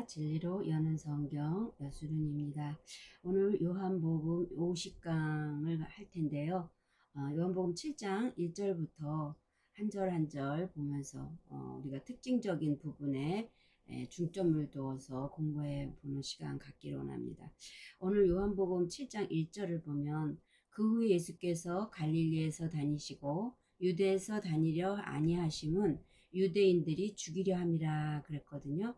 진리로 여는 성경 여수run입니다. 오늘 요한복음 50강을 할 텐데요. 요한복음 7장 1절부터 한 절 한 절 보면서 우리가 특징적인 부분에 중점을 두어서 공부해 보는 시간 갖기를 원합니다. 오늘 요한복음 7장 1절을 보면 그 후에 예수께서 갈릴리에서 다니시고 유대에서 다니려 아니하심은 유대인들이 죽이려 함이라 그랬거든요.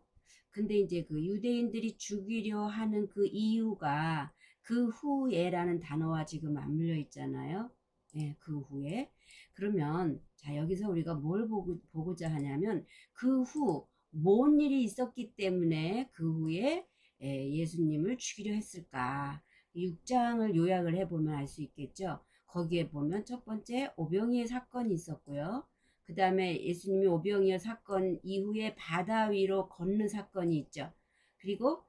근데 이제 그 유대인들이 죽이려 하는 그 이유가 그 후에라는 단어와 지금 맞물려 있잖아요. 예, 그 후에. 그러면 자, 여기서 우리가 뭘 보고자 하냐면 그 후 뭔 일이 있었기 때문에 그 후에 예수님을 죽이려 했을까? 6장을 요약을 해보면 알 수 있겠죠. 거기에 보면 첫 번째 오병이의 사건이 있었고요. 그 다음에 예수님이 오병이어 사건 이후에 바다 위로 걷는 사건이 있죠. 그리고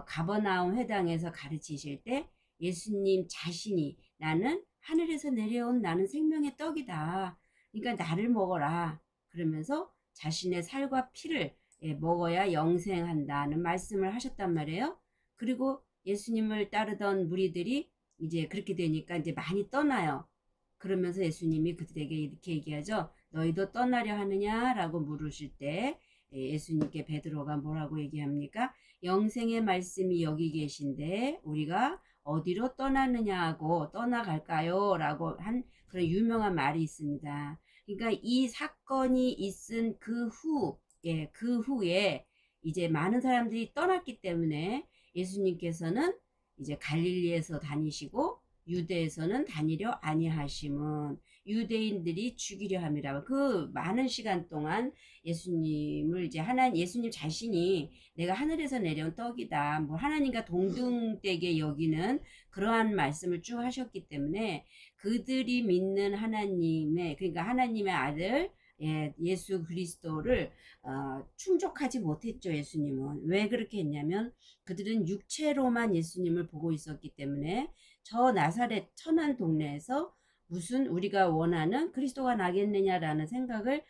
가버나움 회당에서 가르치실 때 예수님 자신이 나는 하늘에서 내려온 나는 생명의 떡이다. 그러니까 나를 먹어라. 그러면서 자신의 살과 피를 먹어야 영생한다는 말씀을 하셨단 말이에요. 그리고 예수님을 따르던 무리들이 이제 그렇게 되니까 이제 많이 떠나요. 그러면서 예수님이 그들에게 이렇게 얘기하죠. 너희도 떠나려 하느냐라고 물으실 때 예수님께 베드로가 뭐라고 얘기합니까? 영생의 말씀이 여기 계신데 우리가 어디로 떠나느냐고 떠나갈까요? 라고 한 그런 유명한 말이 있습니다. 그러니까 이 사건이 있은 그 후에 이제 많은 사람들이 떠났기 때문에 예수님께서는 이제 갈릴리에서 다니시고 유대에서는 다니려 아니하심은 유대인들이 죽이려 함이라. 그 많은 시간 동안 예수님을 이제 예수님 자신이 내가 하늘에서 내려온 떡이다. 뭐 하나님과 동등되게 여기는 그러한 말씀을 쭉 하셨기 때문에 그들이 믿는 하나님의 그러니까 하나님의 아들 예수 그리스도를 충족하지 못했죠. 예수님은 왜 그렇게 했냐면 그들은 육체로만 예수님을 보고 있었기 때문에 저 나사렛 천한 동네에서 무슨 우리가 원하는 그리스도가 나겠느냐라는 생각을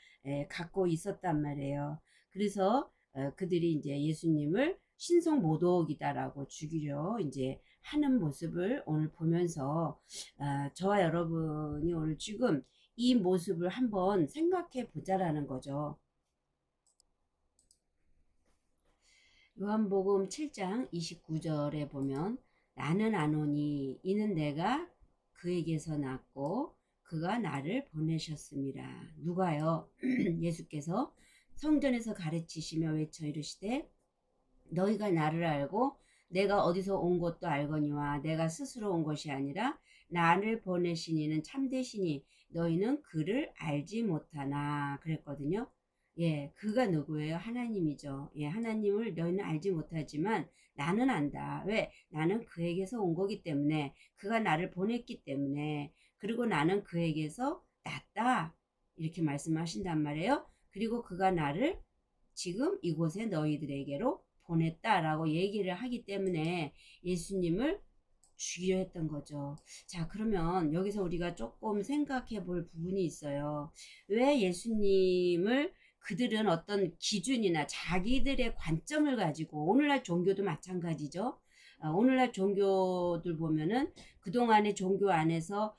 갖고 있었단 말이에요. 그래서 그들이 이제 예수님을 신성 모독이다라고 죽이려 이제 하는 모습을 오늘 보면서 저와 여러분이 오늘 지금 이 모습을 한번 생각해 보자라는 거죠. 요한복음 7장 29절에 보면 나는 아노니 이는 내가 그에게서 났고 그가 나를 보내셨습니다. 누가요? 예수께서 성전에서 가르치시며 외쳐 이르시되 너희가 나를 알고 내가 어디서 온 것도 알거니와 내가 스스로 온 것이 아니라 나를 보내신 이는 참되시니 너희는 그를 알지 못하나 그랬거든요. 예, 그가 누구예요? 하나님이죠. 예, 하나님을 너희는 알지 못하지만 나는 안다. 왜? 나는 그에게서 온 거기 때문에 그가 나를 보냈기 때문에 그리고 나는 그에게서 났다. 이렇게 말씀하신단 말이에요. 그리고 그가 나를 지금 이곳에 너희들에게로 보냈다라고 얘기를 하기 때문에 예수님을 죽이려 했던 거죠. 자, 그러면 여기서 우리가 조금 생각해 볼 부분이 있어요. 왜 예수님을 그들은 어떤 기준이나 자기들의 관점을 가지고 오늘날 종교도 마찬가지죠. 오늘날 종교들 보면은 그동안의 종교 안에서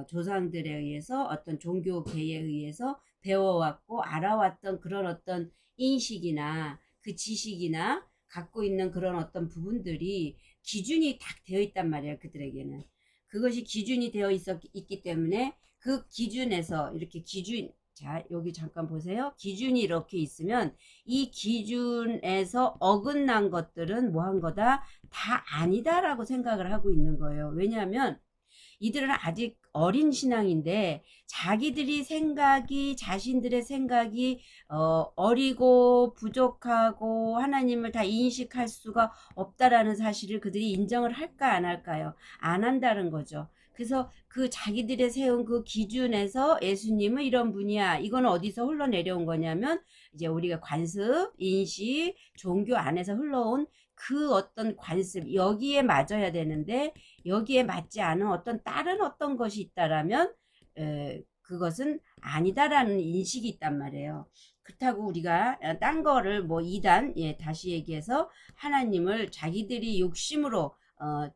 조상들에 의해서 어떤 종교계에 의해서 배워왔고 알아왔던 그런 어떤 인식이나 그 지식이나 갖고 있는 그런 어떤 부분들이 기준이 딱 되어 있단 말이에요. 그들에게는 그것이 기준이 되어 있기 때문에 그 기준에서 이렇게 자 여기 잠깐 보세요. 기준이 이렇게 있으면 이 기준에서 어긋난 것들은 뭐 한 거다? 다 아니다라고 생각을 하고 있는 거예요. 왜냐하면 이들은 아직 어린 신앙인데 자신들의 생각이 어리고 부족하고 하나님을 다 인식할 수가 없다라는 사실을 그들이 인정을 할까 안 할까요? 안 한다는 거죠. 그래서 그 자기들의 세운 그 기준에서 예수님은 이런 분이야. 이건 어디서 흘러내려온 거냐면 이제 우리가 관습, 인식, 종교 안에서 흘러온 그 어떤 관습 여기에 맞아야 되는데 여기에 맞지 않은 어떤 다른 어떤 것이 있다라면 그것은 아니다라는 인식이 있단 말이에요. 그렇다고 우리가 딴 거를 뭐 이단, 다시 얘기해서 하나님을 자기들이 욕심으로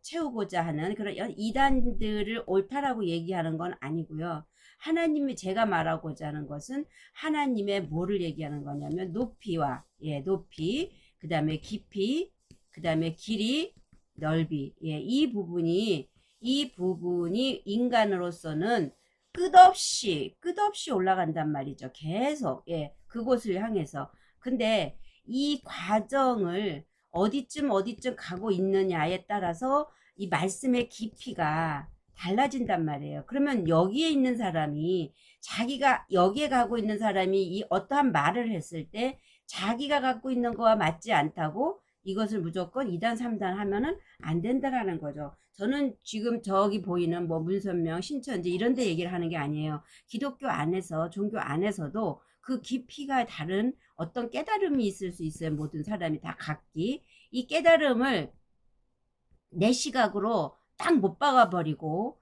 채우고자 하는 그런 이단들을 옳다라고 얘기하는 건 아니고요. 하나님이 제가 말하고자 하는 것은 하나님의 뭐를 얘기하는 거냐면 높이와 높이, 그 다음에 깊이, 그 다음에 길이, 넓이, 이 부분이 인간으로서는 끝없이 올라간단 말이죠. 계속 그곳을 향해서. 근데 이 과정을 어디쯤 가고 있느냐에 따라서 이 말씀의 깊이가 달라진단 말이에요. 그러면 여기에 있는 사람이 자기가 여기에 가고 있는 사람이 이 어떠한 말을 했을 때 자기가 갖고 있는 거와 맞지 않다고 이것을 무조건 2단 3단 하면은 안 된다라는 거죠. 저는 지금 저기 보이는 뭐 문선명, 신천지 이런 데 얘기를 하는 게 아니에요. 기독교 안에서, 종교 안에서도 그 깊이가 다른 어떤 깨달음이 있을 수 있어요. 모든 사람이 다 각기. 이 깨달음을 내 시각으로 딱 못 박아버리고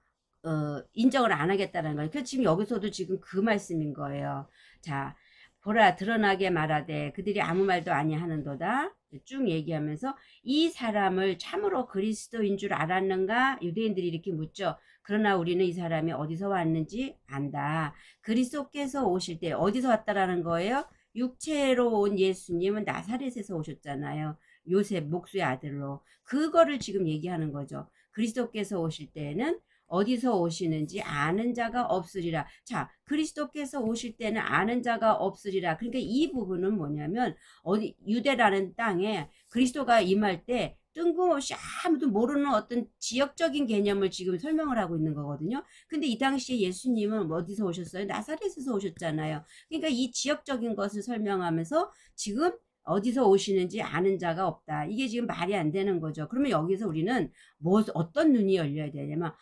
인정을 안 하겠다는 거예요. 그래서 지금 여기서도 지금 그 말씀인 거예요. 자, 보라 드러나게 말하되 그들이 아무 말도 아니하는도다. 쭉 얘기하면서 이 사람을 참으로 그리스도인 줄 알았는가? 유대인들이 이렇게 묻죠. 그러나 우리는 이 사람이 어디서 왔는지 안다. 그리스도께서 오실 때 어디서 왔다라는 거예요? 육체로 온 예수님은 나사렛에서 오셨잖아요. 요셉 목수의 아들로. 그거를 지금 얘기하는 거죠. 그리스도께서 오실 때는 어디서 오시는지 아는 자가 없으리라. 자, 그리스도께서 오실 때는 아는 자가 없으리라. 그러니까 이 부분은 뭐냐면 어디 유대라는 땅에 그리스도가 임할 때 뜬금없이 아무도 모르는 어떤 지역적인 개념을 지금 설명을 하고 있는 거거든요. 근데 이 당시에 예수님은 어디서 오셨어요? 나사렛에서 오셨잖아요. 그러니까 이 지역적인 것을 설명하면서 지금 어디서 오시는지 아는 자가 없다. 이게 지금 말이 안 되는 거죠. 그러면 여기서 우리는 어떤 눈이 열려야 되냐면,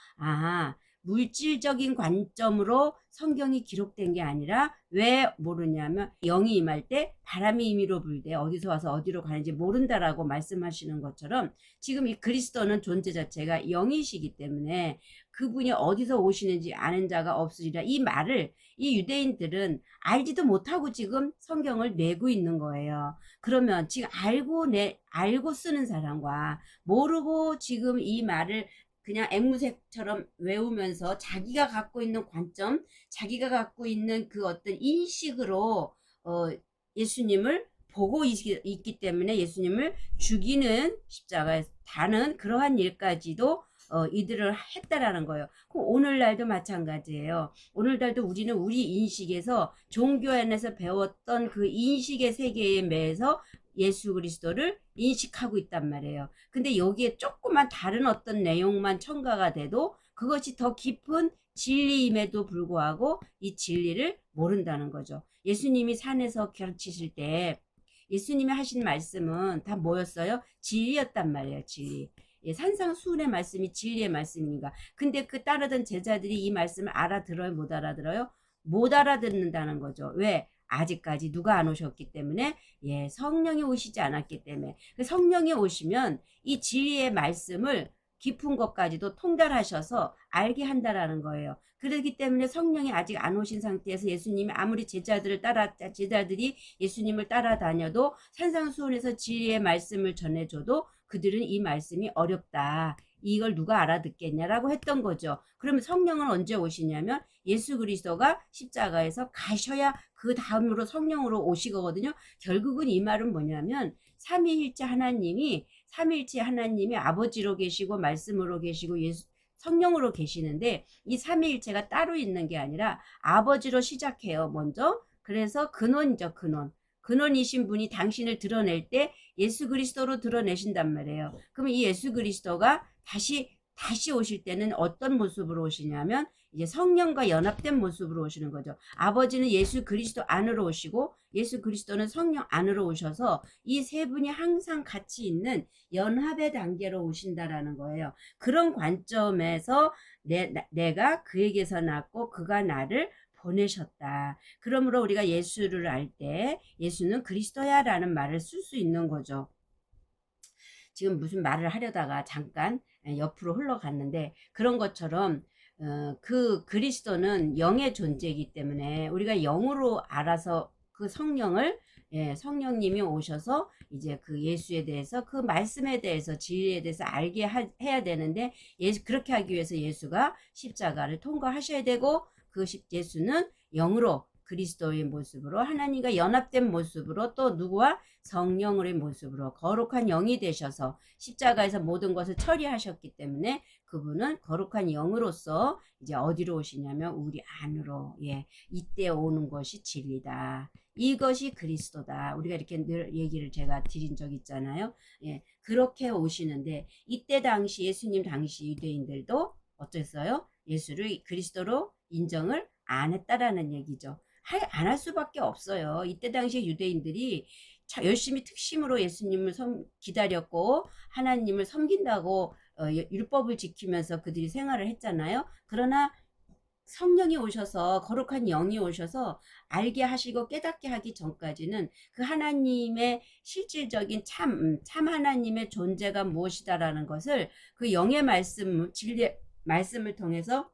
물질적인 관점으로 성경이 기록된 게 아니라 왜 모르냐면 영이 임할 때 바람이 임의로 불되 어디서 와서 어디로 가는지 모른다라고 말씀하시는 것처럼 지금 이 그리스도는 존재 자체가 영이시기 때문에 그분이 어디서 오시는지 아는 자가 없으리라. 이 말을 이 유대인들은 알지도 못하고 지금 성경을 내고 있는 거예요. 그러면 지금 알고 쓰는 사람과 모르고 지금 이 말을 그냥 앵무새처럼 외우면서 자기가 갖고 있는 관점, 자기가 갖고 있는 그 어떤 인식으로 예수님을 보고 있기 때문에 예수님을 죽이는 십자가에 다는 그러한 일까지도 이들을 했다라는 거예요. 오늘날도 마찬가지예요. 오늘날도 우리는 우리 인식에서 종교 안에서 배웠던 그 인식의 세계에 매여서 예수 그리스도를 인식하고 있단 말이에요. 근데 여기에 조그만 다른 어떤 내용만 첨가가 돼도 그것이 더 깊은 진리임에도 불구하고 이 진리를 모른다는 거죠. 예수님이 산에서 가르치실 때 예수님이 하신 말씀은 다 뭐였어요? 진리였단 말이에요. 진리. 산상수훈의 말씀이 진리의 말씀이니까. 근데 그 따르던 제자들이 이 말씀을 알아들어요? 못 알아들어요? 못 알아듣는다는 거죠. 왜? 아직까지 누가 안 오셨기 때문에 성령이 오시지 않았기 때문에 성령이 오시면 이 진리의 말씀을 깊은 것까지도 통달하셔서 알게 한다라는 거예요. 그렇기 때문에 성령이 아직 안 오신 상태에서 예수님이 아무리 제자들이 예수님을 따라다녀도 산상수훈에서 진리의 말씀을 전해줘도 그들은 이 말씀이 어렵다. 이걸 누가 알아듣겠냐라고 했던 거죠. 그러면 성령은 언제 오시냐면 예수 그리스도가 십자가에서 가셔야 그 다음으로 성령으로 오시거든요. 결국은 이 말은 뭐냐면 삼위일체 하나님이 아버지로 계시고 말씀으로 계시고 성령으로 계시는데 이 삼위일체가 따로 있는 게 아니라 아버지로 시작해요. 먼저. 그래서 근원이죠. 근원이신 분이 당신을 드러낼 때 예수 그리스도로 드러내신단 말이에요. 그러면 이 예수 그리스도가 다시 오실 때는 어떤 모습으로 오시냐면 이제 성령과 연합된 모습으로 오시는 거죠. 아버지는 예수 그리스도 안으로 오시고 예수 그리스도는 성령 안으로 오셔서 이 세 분이 항상 같이 있는 연합의 단계로 오신다라는 거예요. 그런 관점에서 내가 그에게서 낳고 그가 나를 보내셨다. 그러므로 우리가 예수를 알 때 예수는 그리스도야 라는 말을 쓸 수 있는 거죠. 지금 무슨 말을 하려다가 잠깐 옆으로 흘러갔는데 그런 것처럼 그 그리스도는 영의 존재이기 때문에 우리가 영으로 알아서 그 성령을, 예, 성령님이 오셔서 이제 그 예수에 대해서, 그 말씀에 대해서, 진리에 대해서 알게 해야 되는데, 그렇게 하기 위해서 예수가 십자가를 통과하셔야 되고, 그 예수는 영으로, 그리스도의 모습으로, 하나님과 연합된 모습으로, 또 누구와 성령의 모습으로 거룩한 영이 되셔서 십자가에서 모든 것을 처리하셨기 때문에, 그분은 거룩한 영으로서 이제 어디로 오시냐면 우리 안으로, 예, 이때 오는 것이 진리다. 이것이 그리스도다. 우리가 이렇게 늘 얘기를 제가 드린 적 있잖아요. 예, 그렇게 오시는데, 이때 당시 예수님 당시 유대인들도 어땠어요? 예수를 그리스도로 인정을 안 했다라는 얘기죠. 안 할 수밖에 없어요. 이때 당시 유대인들이 열심히 특심으로 예수님을 기다렸고 하나님을 섬긴다고 율법을 지키면서 그들이 생활을 했잖아요. 그러나 성령이 오셔서, 거룩한 영이 오셔서 알게 하시고 깨닫게 하기 전까지는 그 하나님의 실질적인 참 하나님의 존재가 무엇이다라는 것을 그 영의 말씀, 진리의 말씀을 통해서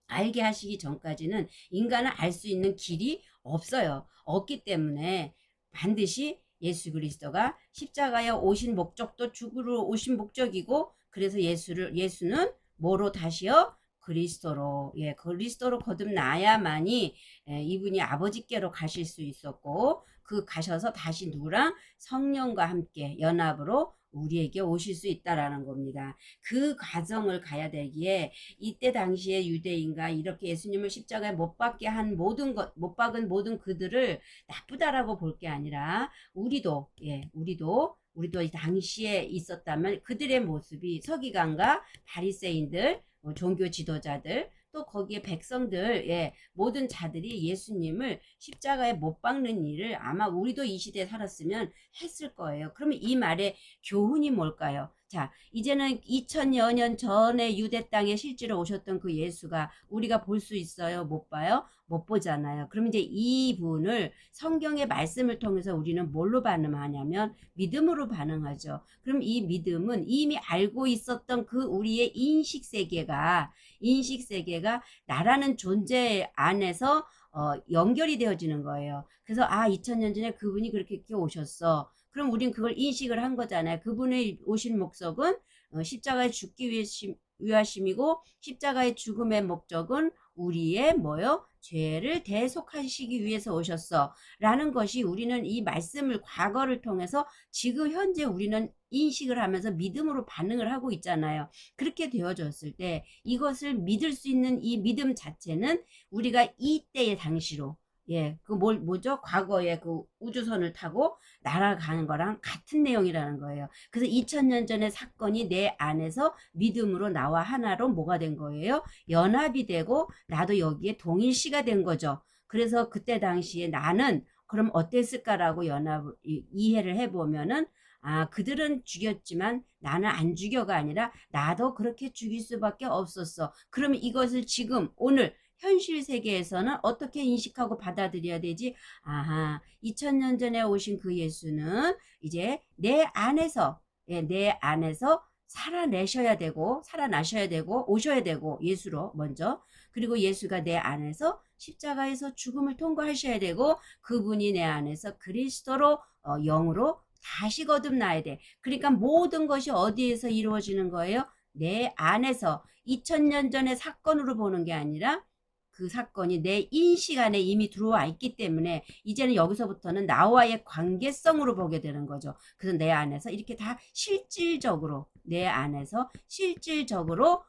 알게 하시기 전까지는 인간은 알 수 있는 길이 없어요. 없기 때문에 반드시 예수 그리스도가 십자가에 오신 목적도 죽으러 오신 목적이고, 그래서 예수는 뭐로 다시요? 그리스도로, 예, 그리스도로 거듭나야만이, 예, 이분이 아버지께로 가실 수 있었고, 그 가셔서 다시 누구랑? 성령과 함께 연합으로 우리에게 오실 수 있다라는 겁니다. 그 과정을 가야 되기에 이때 당시에 유대인과 이렇게 예수님을 십자가에 못 박게 한 못 박은 모든 그들을 나쁘다라고 볼 게 아니라, 우리도, 예, 우리도 이 당시에 있었다면 그들의 모습이, 서기관과 바리새인들, 종교 지도자들, 또 거기에 백성들, 예, 모든 자들이 예수님을 십자가에 못 박는 일을 아마 우리도 이 시대에 살았으면 했을 거예요. 그러면 이 말의 교훈이 뭘까요? 자, 이제는 2000여 년 전에 유대 땅에 실제로 오셨던 그 예수가 우리가 볼 수 있어요? 못 봐요? 못 보잖아요. 그럼 이제 이분을 성경의 말씀을 통해서 우리는 뭘로 반응하냐면 믿음으로 반응하죠. 그럼 이 믿음은 이미 알고 있었던 그 우리의 인식 세계가 나라는 존재 안에서 연결이 되어지는 거예요. 그래서 2000년 전에 그분이 그렇게 오셨어. 그럼 우린 그걸 인식을 한 거잖아요. 그분의 오신 목적은 십자가에 죽기 위하심이고, 십자가의 죽음의 목적은 우리의 뭐요? 죄를 대속하시기 위해서 오셨어. 라는 것이, 우리는 이 말씀을 과거를 통해서 지금 현재 우리는 인식을 하면서 믿음으로 반응을 하고 있잖아요. 그렇게 되어졌을 때 이것을 믿을 수 있는 이 믿음 자체는 우리가 이때의 당시로, 예, 뭐죠? 과거에 그 우주선을 타고 날아가는 거랑 같은 내용이라는 거예요. 그래서 2000년 전의 사건이 내 안에서 믿음으로 나와 하나로 뭐가 된 거예요? 연합이 되고 나도 여기에 동일시가 된 거죠. 그래서 그때 당시에 나는 그럼 어땠을까라고 이해를 해보면은, 그들은 죽였지만 나는 안 죽여가 아니라 나도 그렇게 죽일 수밖에 없었어. 그러면 이것을 지금 오늘 현실 세계에서는 어떻게 인식하고 받아들여야 되지? 2000년 전에 오신 그 예수는 이제 내 안에서, 예, 내 안에서 살아나셔야 되고 오셔야 되고, 예수로 먼저. 그리고 예수가 내 안에서 십자가에서 죽음을 통과하셔야 되고, 그분이 내 안에서 그리스도로, 영으로 다시 거듭나야 돼. 그러니까 모든 것이 어디에서 이루어지는 거예요? 내 안에서. 2000년 전의 사건으로 보는 게 아니라 그 사건이 내 인식 안에 이미 들어와 있기 때문에 이제는 여기서부터는 나와의 관계성으로 보게 되는 거죠. 그래서 내 안에서 이렇게 다 실질적으로, 내 안에서 실질적으로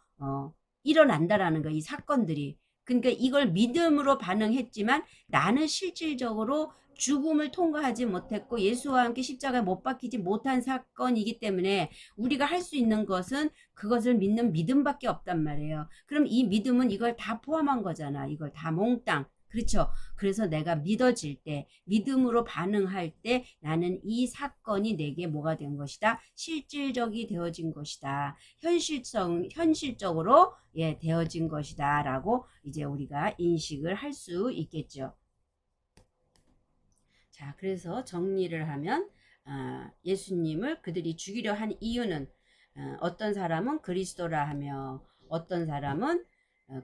일어난다라는 거예요. 이 사건들이. 그러니까 이걸 믿음으로 반응했지만 나는 실질적으로 죽음을 통과하지 못했고 예수와 함께 십자가에 못 박히지 못한 사건이기 때문에 우리가 할 수 있는 것은 그것을 믿는 믿음밖에 없단 말이에요. 그럼 이 믿음은 이걸 다 포함한 거잖아. 이걸 다 몽땅. 그렇죠. 그래서 내가 믿어질 때, 믿음으로 반응할 때 나는 이 사건이 내게 뭐가 된 것이다? 실질적이 되어진 것이다. 현실적으로, 예, 되어진 것이다. 라고 이제 우리가 인식을 할 수 있겠죠. 자, 그래서 정리를 하면, 예수님을 그들이 죽이려 한 이유는, 어떤 사람은 그리스도라 하며, 어떤 사람은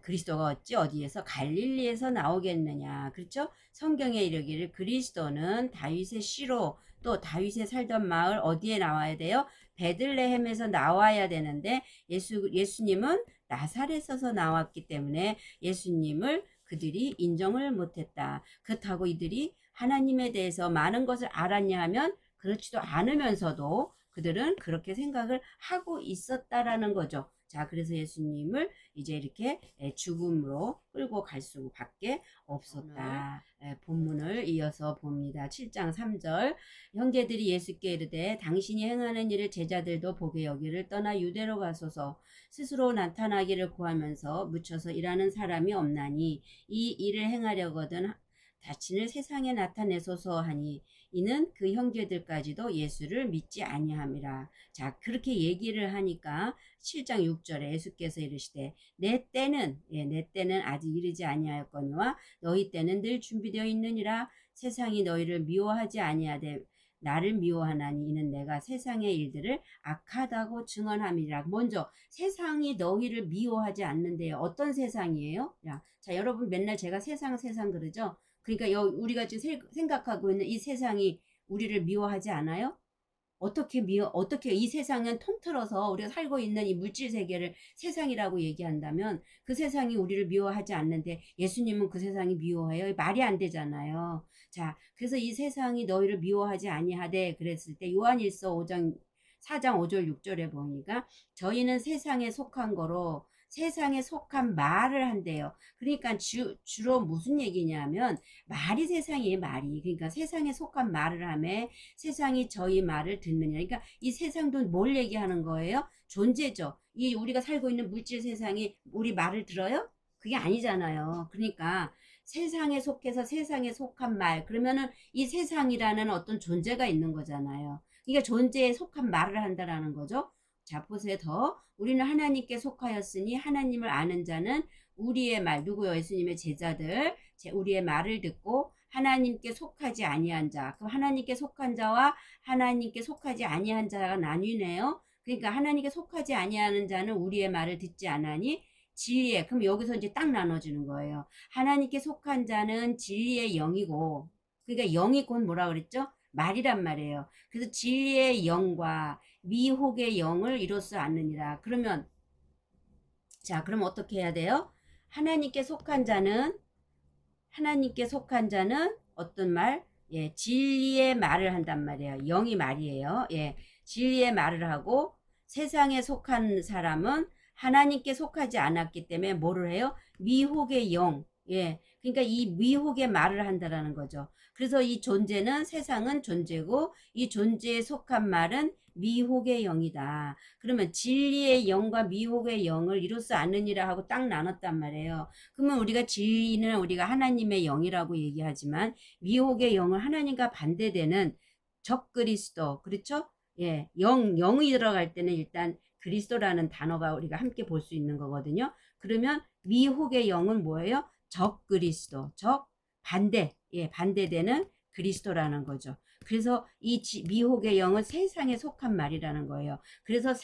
그리스도가 어디에서 갈릴리에서 나오겠느냐. 그렇죠? 성경에 이르기를 그리스도는 다윗의 씨로 또 다윗의 살던 마을 어디에 나와야 돼요? 베들레헴에서 나와야 되는데 예수님은 나사렛에서 나왔기 때문에 예수님을 그들이 인정을 못했다. 그렇다고 이들이 하나님에 대해서 많은 것을 알았냐 하면 그렇지도 않으면서도 그들은 그렇게 생각을 하고 있었다라는 거죠. 자, 그래서 예수님을 이제 이렇게 죽음으로 끌고 갈 수밖에 없었다. 본문을 이어서 봅니다. 7장 3절. 형제들이 예수께 이르되 당신이 행하는 일을 제자들도 보게 여기를 떠나 유대로 가소서. 스스로 나타나기를 구하면서 묻혀서 일하는 사람이 없나니 이 일을 행하려거든 자신을 세상에 나타내소서 하니 이는 그 형제들까지도 예수를 믿지 아니함이라. 자, 그렇게 얘기를 하니까 7장 6절에 예수께서 이르시되 내 때는 아직 이르지 아니하였거니와 너희 때는 늘 준비되어 있느니라. 세상이 너희를 미워하지 아니하되 나를 미워하나니 이는 내가 세상의 일들을 악하다고 증언함이라. 먼저 세상이 너희를 미워하지 않는데요. 어떤 세상이에요? 자, 여러분 맨날 제가 세상 그러죠? 그러니까 우리가 지금 생각하고 있는 이 세상이 우리를 미워하지 않아요? 어떻게 이 세상은 통틀어서 우리가 살고 있는 이 물질 세계를 세상이라고 얘기한다면 그 세상이 우리를 미워하지 않는데 예수님은 그 세상이 미워해요? 말이 안 되잖아요. 자, 그래서 이 세상이 너희를 미워하지 아니하되 그랬을 때 요한일서 4장 5절 6절에 보니까 저희는 세상에 속한 거로 세상에 속한 말을 한대요. 그러니까 주로 무슨 얘기냐면 말이 세상이에요. 말이. 그러니까 세상에 속한 말을 하며 세상이 저희 말을 듣느냐. 그러니까 이 세상도 뭘 얘기하는 거예요? 존재죠. 이 우리가 살고 있는 물질 세상이 우리 말을 들어요? 그게 아니잖아요. 그러니까 세상에 속해서 세상에 속한 말. 그러면은 이 세상이라는 어떤 존재가 있는 거잖아요. 그러니까 존재에 속한 말을 한다라는 거죠. 자, 보세요. 우리는 하나님께 속하였으니 하나님을 아는 자는 우리의 말, 누구요? 예수님의 제자들, 우리의 말을 듣고 하나님께 속하지 아니한 자. 그럼 하나님께 속한 자와 하나님께 속하지 아니한 자가 나뉘네요. 그러니까 하나님께 속하지 아니하는 자는 우리의 말을 듣지 않으니 진리에, 그럼 여기서 이제 딱 나눠주는 거예요. 하나님께 속한 자는 진리의 영이고, 그러니까 영이 곧 뭐라 그랬죠? 말이란 말이에요. 그래서 진리의 영과 미혹의 영을 이로써 않느니라. 그러면 자, 그럼 어떻게 해야 돼요? 하나님께 속한 자는 어떤 말? 예, 진리의 말을 한단 말이에요. 영이 말이에요. 예, 진리의 말을 하고 세상에 속한 사람은 하나님께 속하지 않았기 때문에 뭐를 해요? 미혹의 영. 예, 그러니까 이 미혹의 말을 한다라는 거죠. 그래서 이 존재는 세상은 존재고 이 존재에 속한 말은 미혹의 영이다. 그러면 진리의 영과 미혹의 영을 이로써 아느니라 하고 딱 나눴단 말이에요. 그러면 우리가 진리는 우리가 하나님의 영이라고 얘기하지만 미혹의 영을 하나님과 반대되는 적그리스도, 그렇죠? 예, 영이 들어갈 때는 일단 그리스도라는 단어가 우리가 함께 볼 수 있는 거거든요. 그러면 미혹의 영은 뭐예요? 적그리스도, 반대, 예, 반대되는 그리스도라는 거죠. 그래서 이 미혹의 영은 세상에 속한 말이라는 거예요. 그래서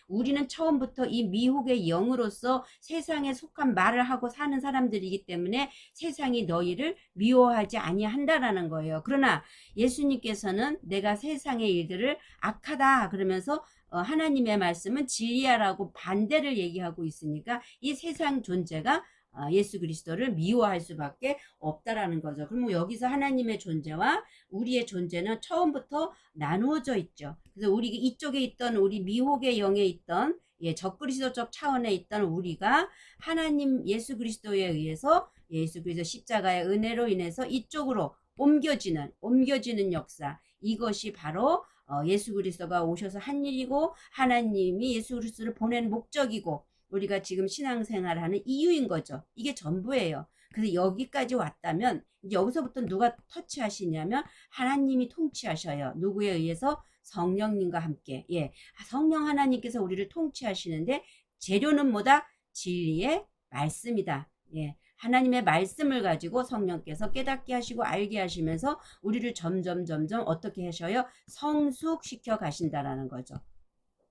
우리는 처음부터 이 미혹의 영으로서 세상에 속한 말을 하고 사는 사람들이기 때문에 세상이 너희를 미워하지 아니한다라는 거예요. 그러나 예수님께서는 내가 세상의 일들을 악하다 그러면서 하나님의 말씀은 진리야라고 반대를 얘기하고 있으니까 이 세상 존재가 예수 그리스도를 미워할 수밖에 없다라는 거죠. 그럼 여기서 하나님의 존재와 우리의 존재는 처음부터 나누어져 있죠. 그래서 우리 이쪽에 있던 우리 미혹의 영에 있던 적그리스도적 차원에 있던 우리가 하나님 예수 그리스도에 의해서 예수 그리스도 십자가의 은혜로 인해서 이쪽으로 옮겨지는 역사, 이것이 바로 예수 그리스도가 오셔서 한 일이고 하나님이 예수 그리스도를 보낸 목적이고 우리가 지금 신앙생활하는 이유인 거죠. 이게 전부예요. 그래서 여기까지 왔다면 이제 여기서부터 누가 터치하시냐면 하나님이 통치하셔요. 누구에 의해서? 성령님과 함께. 예, 성령 하나님께서 우리를 통치하시는데 재료는 뭐다? 진리의 말씀이다. 예, 하나님의 말씀을 가지고 성령께서 깨닫게 하시고 알게 하시면서 우리를 점점 어떻게 하셔요? 성숙시켜 가신다라는 거죠.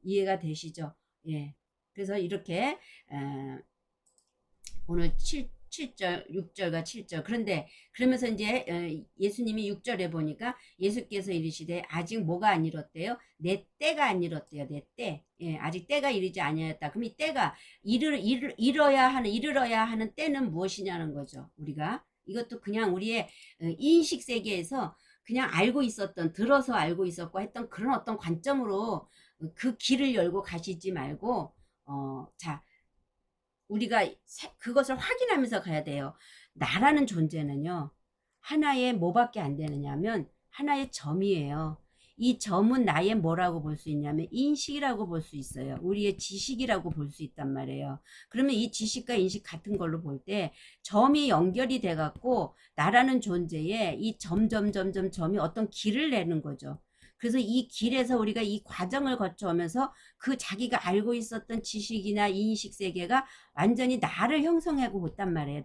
이해가 되시죠? 예. 그래서 이렇게 오늘 7절, 6절과 7절. 그런데 그러면서 이제 예수님이 6절에 보니까 예수께서 이르시되 아직 뭐가 안 이뤘대요? 내 때가 안 이뤘대요. 내 때. 예, 아직 때가 이르지 아니하였다. 그럼 이 때가 이르러야 하는 때는 무엇이냐는 거죠. 우리가 이것도 그냥 우리의 인식 세계에서 그냥 알고 있었던, 들어서 알고 있었고 했던 그런 어떤 관점으로 그 길을 열고 가시지 말고 자, 우리가 그것을 확인하면서 가야 돼요. 나라는 존재는요, 하나의 뭐밖에 안 되느냐면 하나의 점이에요. 이 점은 나의 뭐라고 볼 수 있냐면 인식이라고 볼 수 있어요. 우리의 지식이라고 볼 수 있단 말이에요. 그러면 이 지식과 인식 같은 걸로 볼 때 점이 연결이 돼 갖고 나라는 존재에 이 점이 어떤 길을 내는 거죠. 그래서 이 길에서 우리가 이 과정을 거쳐오면서 그 자기가 알고 있었던 지식이나 인식 세계가 완전히 나를 형성하고 있단 말이에요.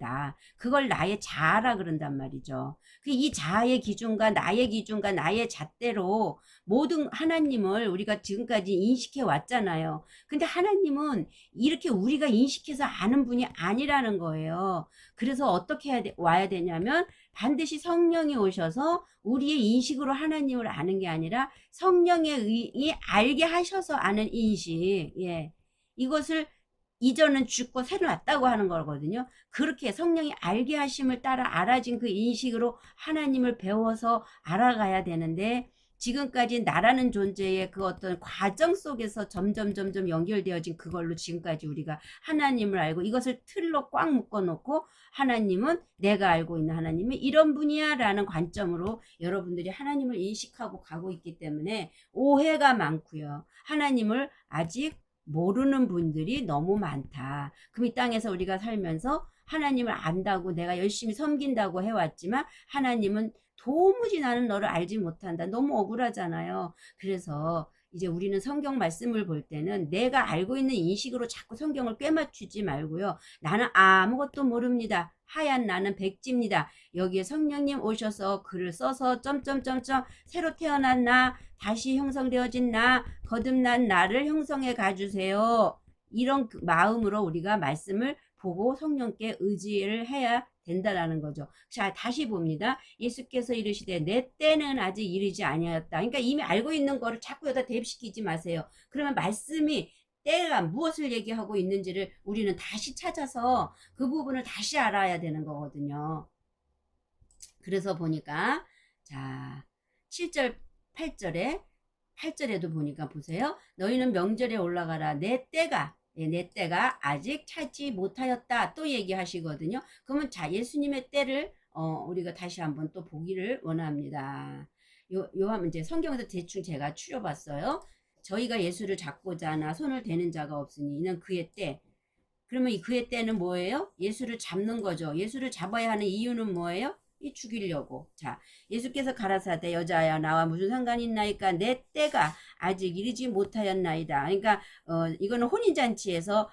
그걸 나의 자아라 그런단 말이죠. 이 자아의 기준과 나의 잣대로 모든 하나님을 우리가 지금까지 인식해 왔잖아요. 근데 하나님은 이렇게 우리가 인식해서 아는 분이 아니라는 거예요. 그래서 어떻게 와야 되냐면 반드시 성령이 오셔서 우리의 인식으로 하나님을 아는 게 아니라 성령의 의이 알게 하셔서 아는 인식. 예. 이것을 이전은 죽고 새로 났다고 하는 거거든요. 그렇게 성령이 알게 하심을 따라 알아진 그 인식으로 하나님을 배워서 알아가야 되는데 지금까지 나라는 존재의 그 어떤 과정 속에서 점점 연결되어진 그걸로 지금까지 우리가 하나님을 알고 이것을 틀로 꽉 묶어놓고 하나님은 내가 알고 있는 하나님은 이런 분이야 라는 관점으로 여러분들이 하나님을 인식하고 가고 있기 때문에 오해가 많고요. 하나님을 아직 모르는 분들이 너무 많다. 그럼 이 땅에서 우리가 살면서 하나님을 안다고 내가 열심히 섬긴다고 해왔지만 하나님은 도무지 나는 너를 알지 못한다. 너무 억울하잖아요. 그래서 이제 우리는 성경 말씀을 볼 때는 내가 알고 있는 인식으로 자꾸 성경을 꿰맞추지 말고요. 나는 아무것도 모릅니다. 하얀 나는 백지입니다. 여기에 성령님 오셔서 글을 써서 점점점점 새로 태어난 나, 다시 형성되어진 나, 거듭난 나를 형성해 가주세요. 이런 마음으로 우리가 말씀을 보고 성령께 의지를 해야 된다라는 거죠. 자, 다시 봅니다. 예수께서 이르시되 내 때는 아직 이르지 아니하였다. 그러니까 이미 알고 있는 거를 자꾸 여기다 대입시키지 마세요. 그러면 말씀이 때가 무엇을 얘기하고 있는지를 우리는 다시 찾아서 그 부분을 다시 알아야 되는 거거든요. 그래서 보니까 자 7절 8절에도 보니까 보세요. 너희는 명절에 올라가라. 내 때가 아직 차지 못하였다. 또 얘기하시거든요. 그러면 자 예수님의 때를 우리가 다시 한번 또 보기를 원합니다. 요하면 이제 성경에서 대충 제가 추려봤어요. 저희가 예수를 잡고자 하나 손을 대는 자가 없으니 이는 그의 때. 그러면 이 그의 때는 뭐예요? 예수를 잡는 거죠. 예수를 잡아야 하는 이유는 뭐예요? 이 죽이려고. 자, 예수께서 가라사대 여자야 나와 무슨 상관이 있나이까 내 때가 아직 이르지 못하였나이다. 그러니까 이거는 혼인잔치에서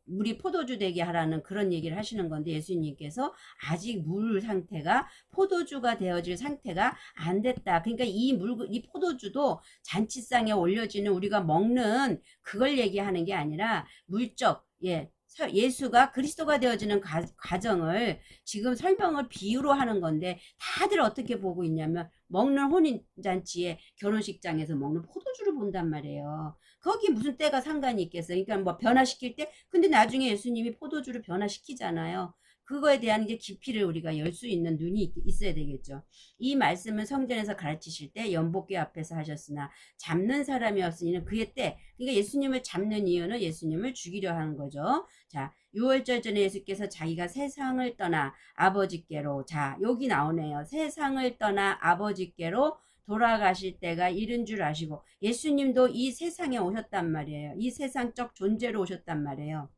물이 포도주 되게 하라는 그런 얘기를 하시는 건데 예수님께서 아직 물 상태가 포도주가 되어질 상태가 안 됐다. 그러니까 이 포도주도 잔치상에 올려지는 우리가 먹는 그걸 얘기하는 게 아니라 물적 예수가 그리스도가 되어지는 과정을 지금 설명을 비유로 하는 건데 다들 어떻게 보고 있냐면 먹는 혼인잔치에 결혼식장에서 먹는 포도주를 본단 말이에요. 거기 무슨 때가 상관이 있겠어요. 그러니까 뭐 변화시킬 때 근데 나중에 예수님이 포도주를 변화시키잖아요. 그거에 대한 이제 깊이를 우리가 열 수 있는 눈이 있어야 되겠죠. 이 말씀은 성전에서 가르치실 때 연복궤 앞에서 하셨으나 잡는 사람이었으니는 그의 때. 그러니까 예수님을 잡는 이유는 예수님을 죽이려 하는 거죠. 자, 6월절 전에 예수께서 자기가 세상을 떠나 아버지께로 자, 여기 나오네요. 세상을 떠나 아버지께로 돌아가실 때가 이른 줄 아시고 예수님도 이 세상에 오셨단 말이에요. 이 세상적 존재로 오셨단 말이에요.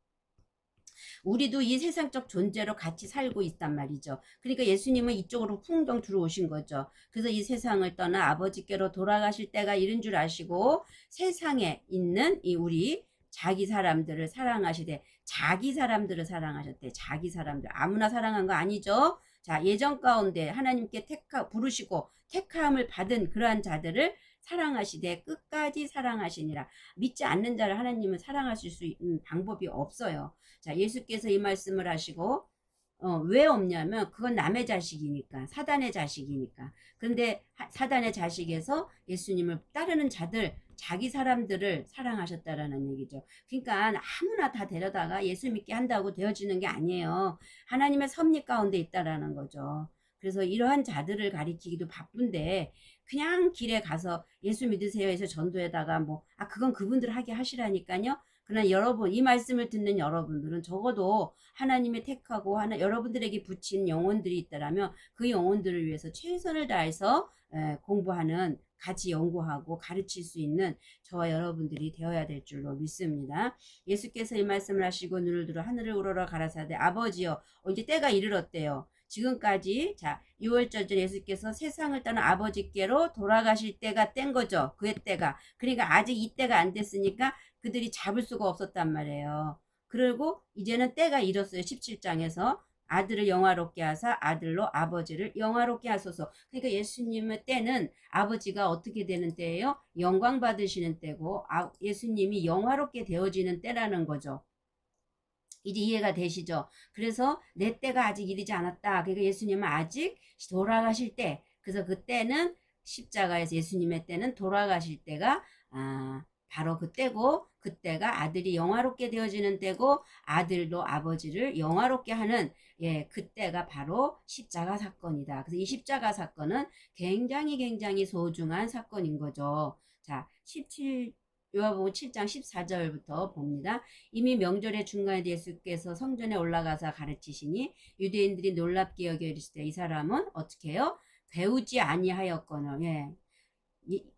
우리도 이 세상적 존재로 같이 살고 있단 말이죠. 그러니까 예수님은 이쪽으로 풍덩 들어오신 거죠. 그래서 이 세상을 떠나 아버지께로 돌아가실 때가 이른 줄 아시고 세상에 있는 이 우리 자기 사람들을 사랑하시되 자기 사람들을 사랑하셨대. 자기 사람들 아무나 사랑한 거 아니죠. 자 예전 가운데 하나님께 부르시고 택함을 받은 그러한 자들을 사랑하시되 끝까지 사랑하시니라. 믿지 않는 자를 하나님은 사랑하실 수 있는 방법이 없어요. 자, 예수께서 이 말씀을 하시고 왜 없냐면 그건 남의 자식이니까, 사단의 자식이니까. 근데 사단의 자식에서 예수님을 따르는 자들, 자기 사람들을 사랑하셨다라는 얘기죠. 그러니까 아무나 다 데려다가 예수 믿게 한다고 되어지는 게 아니에요. 하나님의 섭리 가운데 있다라는 거죠. 그래서 이러한 자들을 가리키기도 바쁜데 그냥 길에 가서 예수 믿으세요 해서 전도에다가 그건 그분들 하게 하시라니까요. 그러나 여러분, 이 말씀을 듣는 여러분들은 적어도 하나님의 택하고 여러분들에게 붙인 영혼들이 있다라면 그 영혼들을 위해서 최선을 다해서 공부하는, 같이 연구하고 가르칠 수 있는 저와 여러분들이 되어야 될 줄로 믿습니다. 예수께서 이 말씀을 하시고 눈을 들어 하늘을 우러러 가라사대 아버지여, 이제 때가 이르렀대요. 지금까지 6월절 전 예수께서 세상을 떠난 아버지께로 돌아가실 때가 뗀 거죠. 그의 때가. 그러니까 아직 이 때가 안 됐으니까 그들이 잡을 수가 없었단 말이에요. 그리고 이제는 때가 이뤘어요. 17장에서 아들을 영화롭게 하사 아들로 아버지를 영화롭게 하소서. 그러니까 예수님의 때는 아버지가 어떻게 되는 때예요? 영광 받으시는 때고 예수님이 영화롭게 되어지는 때라는 거죠. 이제 이해가 되시죠? 그래서 내 때가 아직 이르지 않았다. 그러니까 예수님은 아직 돌아가실 때, 그래서 그때는 십자가에서 예수님의 때는 돌아가실 때가 바로 그때고, 그때가 아들이 영화롭게 되어지는 때고, 아들도 아버지를 영화롭게 하는 그때가 바로 십자가 사건이다. 그래서 이 십자가 사건은 굉장히 소중한 사건인 거죠. 자, 요한복음 7장 14절부터 봅니다. 이미 명절의 중간에 예수께서 성전에 올라가서 가르치시니 유대인들이 놀랍게 여겨 이르시되 이 사람은 어떻게 해요? 배우지 아니하였거늘.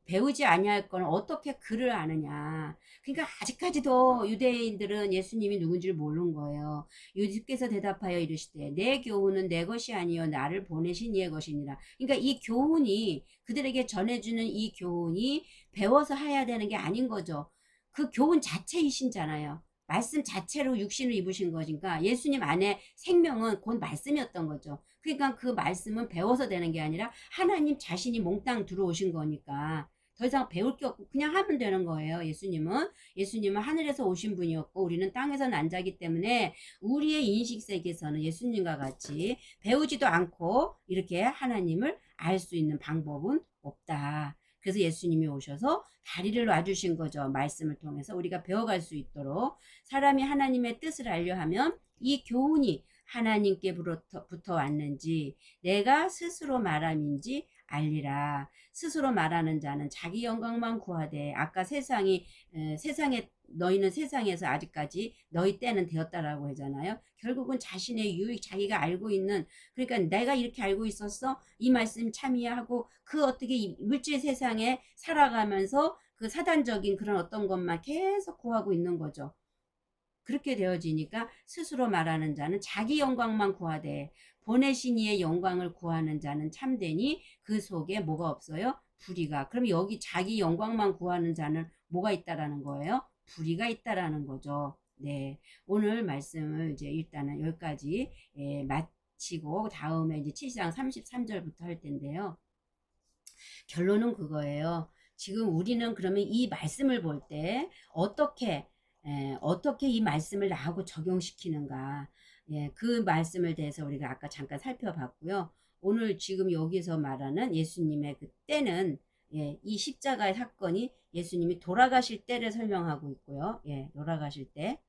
배우지 아니하였거늘 어떻게 글을 아느냐. 그러니까 아직까지도 유대인들은 예수님이 누군지를 모르는 거예요. 예수께서 대답하여 이르시되 내 교훈은 내 것이 아니요 나를 보내신 이의 것이니라. 그러니까 이 교훈이, 그들에게 전해주는 이 교훈이 배워서 해야 되는 게 아닌 거죠. 그 교훈 자체이신잖아요. 말씀 자체로 육신을 입으신 거니까 예수님 안에 생명은 곧 말씀이었던 거죠. 그러니까 그 말씀은 배워서 되는 게 아니라 하나님 자신이 몽땅 들어오신 거니까 더 이상 배울 게 없고 그냥 하면 되는 거예요. 예수님은 하늘에서 오신 분이었고 우리는 땅에서 난 자기 때문에 우리의 인식 세계에서는 예수님과 같이 배우지도 않고 이렇게 하나님을 알 수 있는 방법은 없다. 그래서 예수님이 오셔서 다리를 놔주신 거죠. 말씀을 통해서 우리가 배워갈 수 있도록. 사람이 하나님의 뜻을 알려 하면 이 교훈이 하나님께부터 왔는지 내가 스스로 말함인지 알리라. 스스로 말하는 자는 자기 영광만 구하되 아까 세상에 너희는 세상에서 아직까지 너희 때는 되었다라고 하잖아요. 결국은 자신의 유익, 자기가 알고 있는, 그러니까 내가 이렇게 알고 있었어? 이 말씀 참이야 하고 그 어떻게 물질 세상에 살아가면서 그 사단적인 그런 어떤 것만 계속 구하고 있는 거죠. 그렇게 되어지니까 스스로 말하는 자는 자기 영광만 구하되 보내신 이의 영광을 구하는 자는 참되니 그 속에 뭐가 없어요? 불의가. 그럼 여기 자기 영광만 구하는 자는 뭐가 있다라는 거예요? 불의가 있다라는 거죠. 네, 오늘 말씀을 이제 일단은 여기까지 마치고 다음에 이제 7장 33절부터 할 텐데요. 결론은 그거예요. 지금 우리는 그러면 이 말씀을 볼 때 어떻게 이 말씀을 나하고 적용시키는가. 그 말씀을 대해서 우리가 아까 잠깐 살펴봤고요. 오늘 지금 여기서 말하는 예수님의 그 때는 이 십자가의 사건이 예수님이 돌아가실 때를 설명하고 있고요. 돌아가실 때.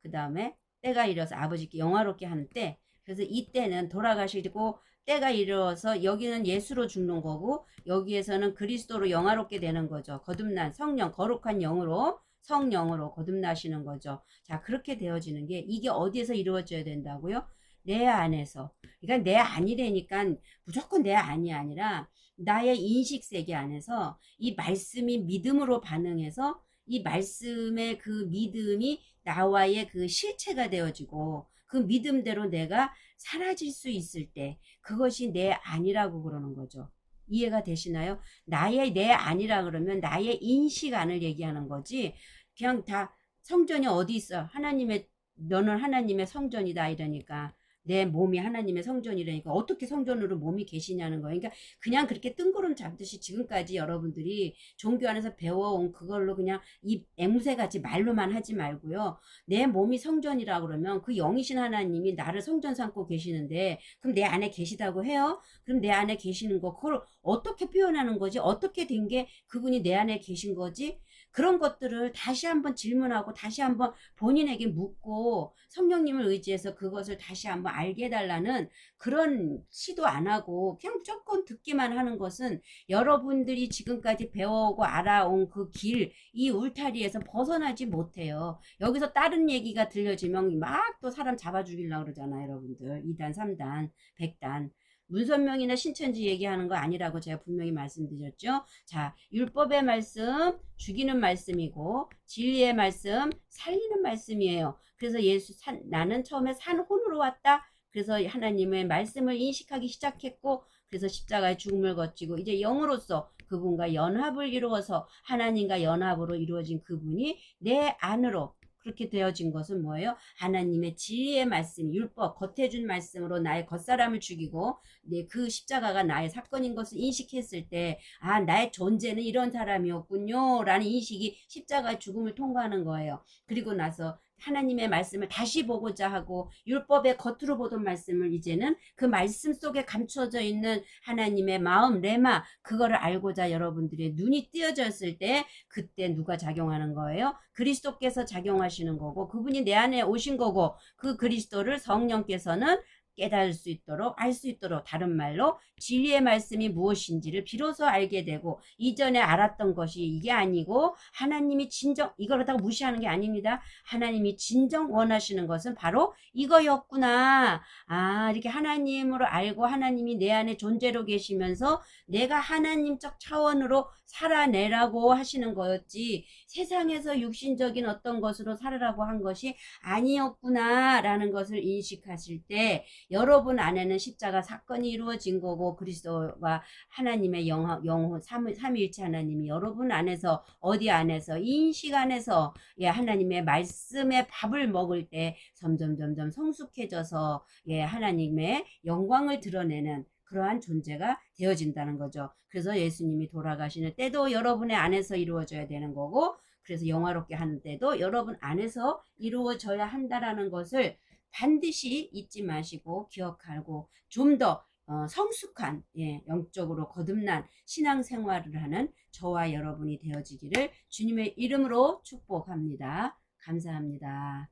그 다음에 때가 이르러서 아버지께 영화롭게 하는 때. 그래서 이 때는 돌아가시고 때가 이르러서 여기는 예수로 죽는 거고 여기에서는 그리스도로 영화롭게 되는 거죠. 거듭난 성령, 거룩한 영으로, 성령으로 거듭나시는 거죠. 자, 그렇게 되어지는 게 이게 어디에서 이루어져야 된다고요? 내 안에서. 그러니까 내 안이라니까 무조건 내 안이 아니라 나의 인식 세계 안에서 이 말씀이 믿음으로 반응해서 이 말씀의 그 믿음이 나와의 그 실체가 되어지고 그 믿음대로 내가 사라질 수 있을 때 그것이 내 안이라고 그러는 거죠. 이해가 되시나요? 내 안이라 그러면 나의 인식 안을 얘기하는 거지. 그냥 다 성전이 어디 있어? 너는 하나님의 성전이다 이러니까 내 몸이 하나님의 성전이라니까 어떻게 성전으로 몸이 계시냐는 거예요. 그러니까 그냥 그렇게 뜬구름 잡듯이 지금까지 여러분들이 종교 안에서 배워온 그걸로 그냥 이 앵무새같이 말로만 하지 말고요. 내 몸이 성전이라 그러면 그 영이신 하나님이 나를 성전 삼고 계시는데 그럼 내 안에 계시다고 해요? 그럼 내 안에 계시는 거 그걸 어떻게 표현하는 거지? 어떻게 된 게 그분이 내 안에 계신 거지? 그런 것들을 다시 한번 질문하고 다시 한번 본인에게 묻고 성령님을 의지해서 그것을 다시 한번 알게 해달라는 그런 시도 안 하고 그냥 무조건 듣기만 하는 것은 여러분들이 지금까지 배워오고 알아온 그 길, 이 울타리에서 벗어나지 못해요. 여기서 다른 얘기가 들려지면 막 또 사람 잡아 죽이려고 그러잖아요, 여러분들. 2단, 3단, 100단. 문선명이나 신천지 얘기하는 거 아니라고 제가 분명히 말씀드렸죠. 자, 율법의 말씀, 죽이는 말씀이고 진리의 말씀, 살리는 말씀이에요. 그래서 나는 처음에 산혼으로 왔다. 그래서 하나님의 말씀을 인식하기 시작했고 그래서 십자가의 죽음을 거치고 이제 영으로서 그분과 연합을 이루어서 하나님과 연합으로 이루어진 그분이 내 안으로 그렇게 되어진 것은 뭐예요? 하나님의 진리의 말씀, 율법, 겉에 준 말씀으로 나의 겉사람을 죽이고 그 십자가가 나의 사건인 것을 인식했을 때 아, 나의 존재는 이런 사람이었군요 라는 인식이 십자가의 죽음을 통과하는 거예요. 그리고 나서 하나님의 말씀을 다시 보고자 하고 율법의 겉으로 보던 말씀을 이제는 그 말씀 속에 감춰져 있는 하나님의 마음 레마 그거를 알고자 여러분들의 눈이 띄어졌을 때 그때 누가 작용하는 거예요? 그리스도께서 작용하시는 거고 그분이 내 안에 오신 거고 그 그리스도를 성령께서는 깨달을 수 있도록 알 수 있도록 다른 말로 진리의 말씀이 무엇인지를 비로소 알게 되고 이전에 알았던 것이 이게 아니고 하나님이 진정 이거로다가 무시하는 게 아닙니다. 하나님이 진정 원하시는 것은 바로 이거였구나. 아 이렇게 하나님으로 알고 하나님이 내 안에 존재로 계시면서 내가 하나님적 차원으로 살아내라고 하시는 거였지 세상에서 육신적인 어떤 것으로 살으라고 한 것이 아니었구나 라는 것을 인식하실 때 여러분 안에는 십자가 사건이 이루어진 거고 그리스도와 하나님의 삼위일체 하나님이 여러분 안에서 어디 안에서 인식 안에서 예, 하나님의 말씀의 밥을 먹을 때 점점 성숙해져서 예, 하나님의 영광을 드러내는 그러한 존재가 되어진다는 거죠. 그래서 예수님이 돌아가시는 때도 여러분의 안에서 이루어져야 되는 거고 그래서 영화롭게 하는 때도 여러분 안에서 이루어져야 한다라는 것을 반드시 잊지 마시고 기억하고 좀 더 성숙한 예, 영적으로 거듭난 신앙생활을 하는 저와 여러분이 되어지기를 주님의 이름으로 축복합니다. 감사합니다.